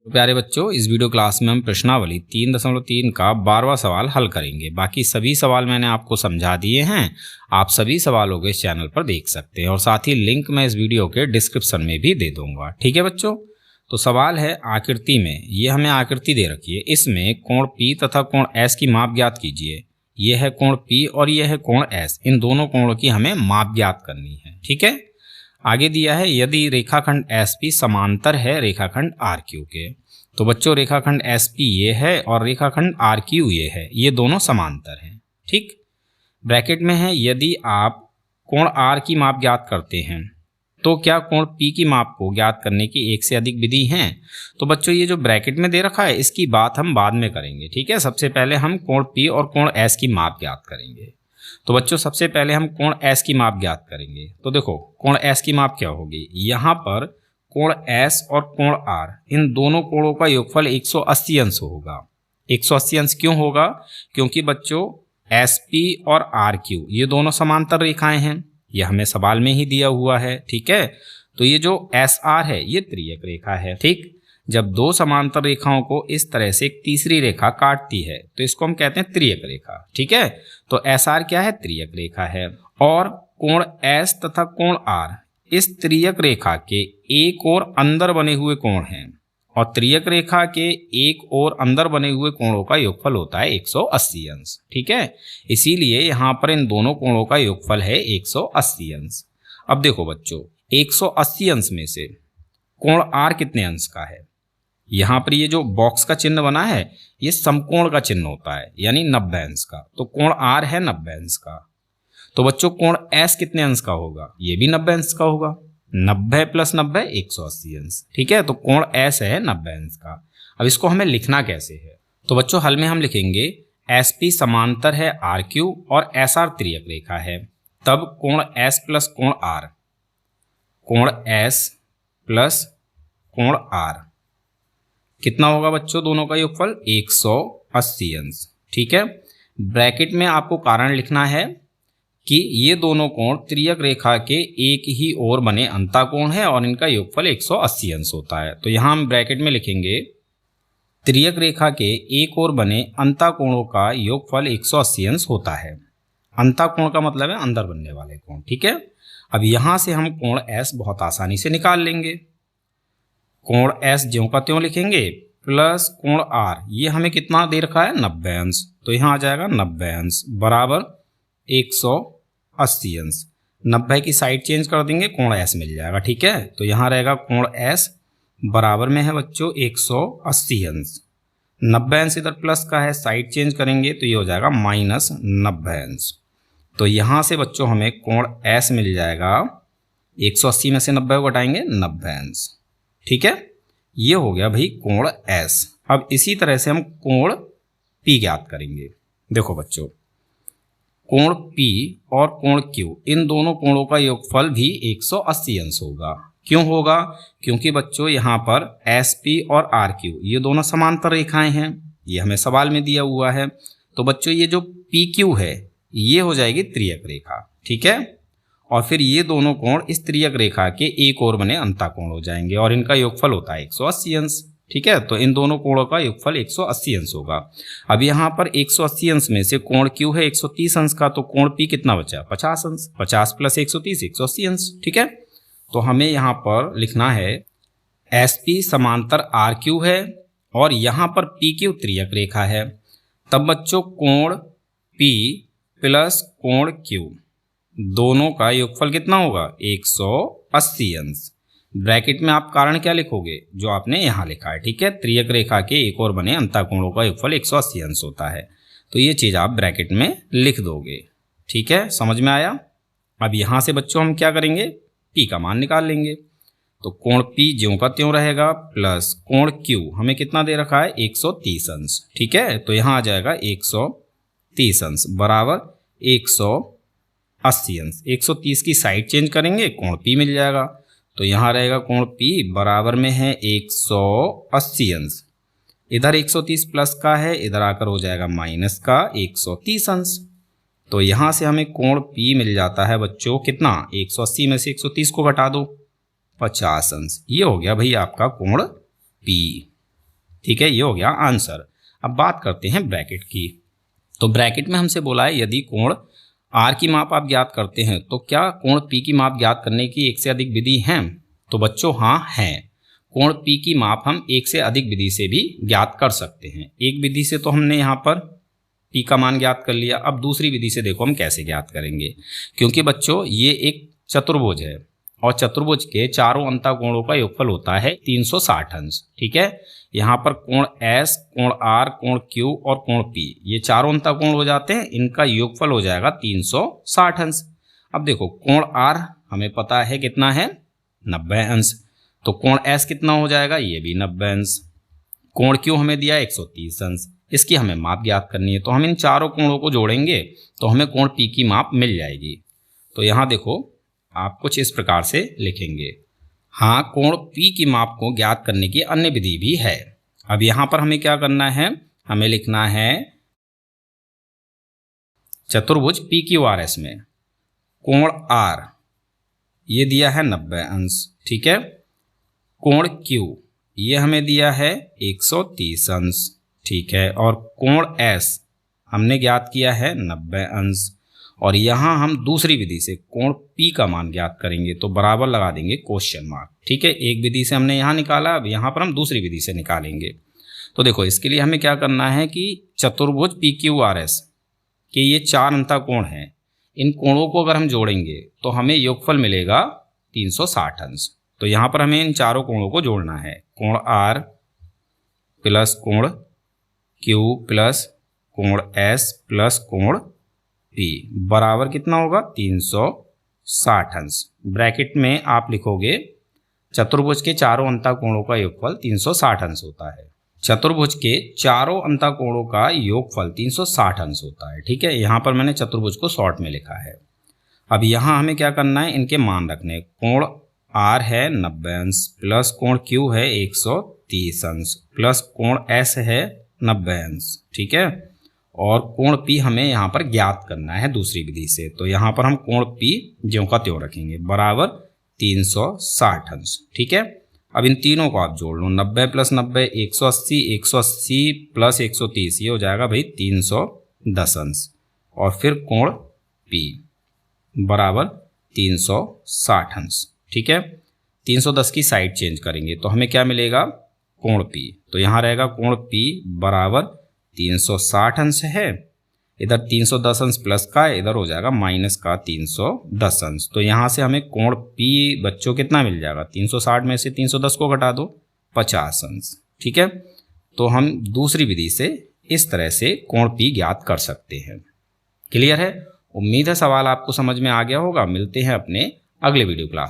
तो प्यारे बच्चों, इस वीडियो क्लास में हम प्रश्नावली 3.3 का 12वां सवाल हल करेंगे। बाकी सभी सवाल मैंने आपको समझा दिए हैं। आप सभी सवालों को इस चैनल पर देख सकते हैं और साथ ही लिंक मैं इस वीडियो के डिस्क्रिप्शन में भी दे दूंगा। ठीक है बच्चों, तो सवाल है आकृति में। ये हमें आकृति दे रखी है, इसमें कोण P तथा कोण S की माप ज्ञात कीजिए। यह है कोण P और यह है कोण S। इन दोनों कोणों की हमें माप ज्ञात करनी है। ठीक है, आगे दिया है यदि रेखाखंड SP समांतर है रेखाखंड RQ के। तो बच्चों, रेखाखंड SP ये है और रेखाखंड RQ ये है, ये दोनों समांतर हैं। ठीक, ब्रैकेट में है यदि आप कोण R की माप ज्ञात करते हैं तो क्या कोण P की माप को ज्ञात करने की एक से अधिक विधि हैं। तो बच्चों, ये जो ब्रैकेट में दे रखा है इसकी बात हम बाद में करेंगे। ठीक है, सबसे पहले हम कोण P और कोण S की माप ज्ञात करेंगे। तो बच्चों, सबसे पहले हम कोण S की माप ज्ञात करेंगे। तो देखो, कोण S की माप क्या होगी। यहाँ पर कोण S और कोण R, इन दोनों कोणों का योगफल 180 अंश होगा। 180 अंश क्यों होगा? क्योंकि बच्चों SP और RQ ये दोनों समांतर रेखाएं हैं। यह हमें सवाल में ही दिया हुआ है। ठीक है, तो ये जो SR है ये त्रियक रेखा है। ठीक, जब दो समांतर रेखाओं को इस तरह से एक तीसरी रेखा काटती है तो इसको हम कहते हैं त्रियक रेखा। ठीक है, तो SR क्या है? त्रियक रेखा है। और कोण S तथा कोण R इस त्रियक रेखा के एक और अंदर बने हुए कोण हैं और त्रियक रेखा के एक और अंदर बने हुए कोणों का योगफल होता है 180 अंश। ठीक है, इसीलिए यहाँ पर इन दोनों कोणों का योगफल है 180 अंश। अब देखो बच्चों, 180 अंश में से कोण R कितने अंश का है? यहाँ पर ये जो बॉक्स का चिन्ह बना है ये समकोण का चिन्ह होता है, यानी 90 अंश का। तो कोण R है 90 अंश का। तो बच्चों, कोण S कितने अंश का होगा? ये भी 90 अंश का होगा। 90 + 90 180 अंश। ठीक है, तो कोण S है 90 अंश का। अब इसको हमें लिखना कैसे है? तो बच्चों, हल में हम लिखेंगे SP समांतर है RQ और SR त्रियक रेखा है। तब कोण S + कोण R, कोण S + कोण R कितना होगा बच्चों? दोनों का योगफल 180 अंश। ठीक है, ब्रैकेट में आपको कारण लिखना है कि ये दोनों कोण त्रियक रेखा के एक ही ओर बने अंतःकोण है और इनका योगफल 180 अंश होता है। तो यहाँ हम ब्रैकेट में लिखेंगे त्रियक रेखा के एक ओर बने अंतःकोणों का योगफल 180 अंश होता है। अंतःकोण का मतलब है अंदर बनने वाले कोण। ठीक है, अब यहाँ से हम कोण S बहुत आसानी से निकाल लेंगे। कोण S ज्यों का त्यों लिखेंगे प्लस कोण R, ये हमें कितना दे रखा है? 90 अंश। तो यहाँ आ जाएगा 90 अंश बराबर 180 अंश। 90 की साइड चेंज कर देंगे, कोण S मिल जाएगा। ठीक है, तो यहाँ रहेगा कोण S बराबर में है बच्चों 180 अंश। 90 अंश इधर प्लस का है, साइड चेंज करेंगे तो ये हो जाएगा -90 अंश। तो यहाँ से बच्चों हमें कोण S मिल जाएगा, 180 में से 90 को घटाएंगे 90 अंश। ठीक है, ये हो गया भाई कोण S। अब इसी तरह से हम कोण P ज्ञात करेंगे। देखो बच्चों, कोण P और कोण Q इन दोनों कोणों का योगफल भी 180 अंश होगा। क्यों होगा? क्योंकि बच्चों यहाँ पर SP और RQ ये दोनों समांतर रेखाएं हैं, ये हमें सवाल में दिया हुआ है। तो बच्चों, ये जो PQ है ये हो जाएगी त्रियक रेखा। ठीक है, और फिर ये दोनों कोण इस त्रियक रेखा के एक ओर बने अंतःकोण हो जाएंगे और इनका योगफल होता है 180 अंश। ठीक है, तो इन दोनों कोणों का योगफल 180 अंश होगा। अब यहाँ पर 180 अंश में से कोण Q है 130 अंश का, तो कोण P कितना बचा? 50 अंश। 50 + 130 180 अंश। ठीक है, तो हमें यहाँ पर लिखना है SP समांतर RQ है और यहाँ पर PQ त्रियक रेखा है। तब बच्चों कोण P + कोण Q दोनों का योगफल कितना होगा? 180 अंश। ब्रैकेट में आप कारण क्या लिखोगे? जो आपने यहाँ लिखा है। ठीक है, त्रियक रेखा के एक और बने अंतःकोणों का योगफल 180 अंश होता है। तो ये चीज़ आप ब्रैकेट में लिख दोगे। ठीक है, समझ में आया? अब यहाँ से बच्चों हम क्या करेंगे? P का मान निकाल लेंगे। तो कोण P ज्यों का त्यों रहेगा प्लस कोण Q हमें कितना दे रखा है? 130 अंश। ठीक है, तो यहाँ आ जाएगा 130 अंश बराबर 180 अंश। 130 की साइड चेंज करेंगे, कोण P मिल जाएगा। तो यहाँ रहेगा कोण P बराबर में है 180 अंश। इधर 130 प्लस का है, इधर आकर हो जाएगा माइनस का 130 अंश। तो यहाँ से हमें कोण P मिल जाता है बच्चों कितना? 180 में से 130 को घटा दो, 50 अंश। ये हो गया भाई आपका कोण P। ठीक है, ये हो गया आंसर। अब बात करते हैं ब्रैकेट की। तो ब्रैकेट में हमसे बोला है यदि कोण आर की माप आप ज्ञात करते हैं तो क्या कोण पी की माप ज्ञात करने की एक से अधिक विधि हैं? तो बच्चों हाँ है। कोण पी की माप हम एक से अधिक विधि से भी ज्ञात कर सकते हैं। एक विधि से तो हमने यहाँ पर पी का मान ज्ञात कर लिया। अब दूसरी विधि से देखो हम कैसे ज्ञात करेंगे, क्योंकि बच्चों ये एक चतुर्भुज है और चतुर्भुज के चारों अंतःकोणों का योगफल होता है 360 अंश। ठीक है, यहाँ पर कोण एस, कोण आर, कोण क्यू और कोण पी, ये चारों अंतःकोण हो जाते हैं, इनका योगफल हो जाएगा 360 अंश। अब देखो कोण आर हमें पता है कितना है, 90 अंश। तो कोण एस कितना हो जाएगा, ये भी 90 अंश। कोण क्यू हमें दिया 130 अंश। इसकी हमें माप ज्ञात करनी है, तो हम इन चारों कोणों को जोड़ेंगे तो हमें कोण पी की माप मिल जाएगी। तो यहाँ देखो आप कुछ इस प्रकार से लिखेंगे, हाँ कोण पी की माप को ज्ञात करने की अन्य विधि भी है। अब यहाँ पर हमें क्या करना है, हमें लिखना है चतुर्भुज पी क्यू आर एस में कोण आर ये दिया है 90 अंश। ठीक है, कोण क्यू ये हमें दिया है 130 अंश। ठीक है, और कोण एस हमने ज्ञात किया है 90 अंश। और यहाँ हम दूसरी विधि से कोण पी का मान ज्ञात करेंगे तो बराबर लगा देंगे क्वेश्चन मार्क। ठीक है, एक विधि से हमने यहाँ निकाला, अब यहाँ पर हम दूसरी विधि से निकालेंगे। तो देखो इसके लिए हमें क्या करना है कि चतुर्भुज पी क्यू आर एस के ये चार अंतःकोण हैं, इन कोणों को अगर हम जोड़ेंगे तो हमें योगफल मिलेगा 360 अंश। तो यहाँ पर हमें इन चारों कोणों को जोड़ना है, कोण आर प्लस कोण क्यू प्लस कोण एस प्लस कोण पी बराबर कितना होगा 360 अंश। ब्रैकेट में आप लिखोगे चतुर्भुज के चारों अंतःकोणों का योगफल 360 अंश होता है। चतुर्भुज के चारों अंतःकोणों का योगफल 360 अंश होता है। ठीक है, यहाँ पर मैंने चतुर्भुज को शॉर्ट में लिखा है। अब यहाँ हमें क्या करना है, इनके मान रखने। कोण आर है 90 अंश प्लस कोण क्यू है 130 अंश प्लस कोण एस है 90 अंश। ठीक है, और कोण पी हमें यहाँ पर ज्ञात करना है दूसरी विधि से। तो यहाँ पर हम कोण पी ज्यों का त्यों रखेंगे बराबर 360 अंश। ठीक है, अब इन तीनों को आप जोड़ लो, 90 प्लस 90 180, 180 प्लस 130 ये हो जाएगा भाई 310 अंश। और फिर कोण पी बराबर 360 अंश। ठीक है, 310 की साइड चेंज करेंगे तो हमें क्या मिलेगा, कोण पी। तो यहाँ रहेगा कोण पी बराबर 360 अंश है, इधर 310 अंश प्लस का है, इधर हो जाएगा माइनस का 310 अंश। तो यहाँ से हमें कोण पी बच्चों कितना मिल जाएगा, 360 में से 310 को घटा दो 50 अंश। ठीक है, तो हम दूसरी विधि से इस तरह से कोण पी ज्ञात कर सकते हैं। क्लियर है? उम्मीद है सवाल आपको समझ में आ गया होगा। मिलते हैं अपने अगले वीडियो क्लास।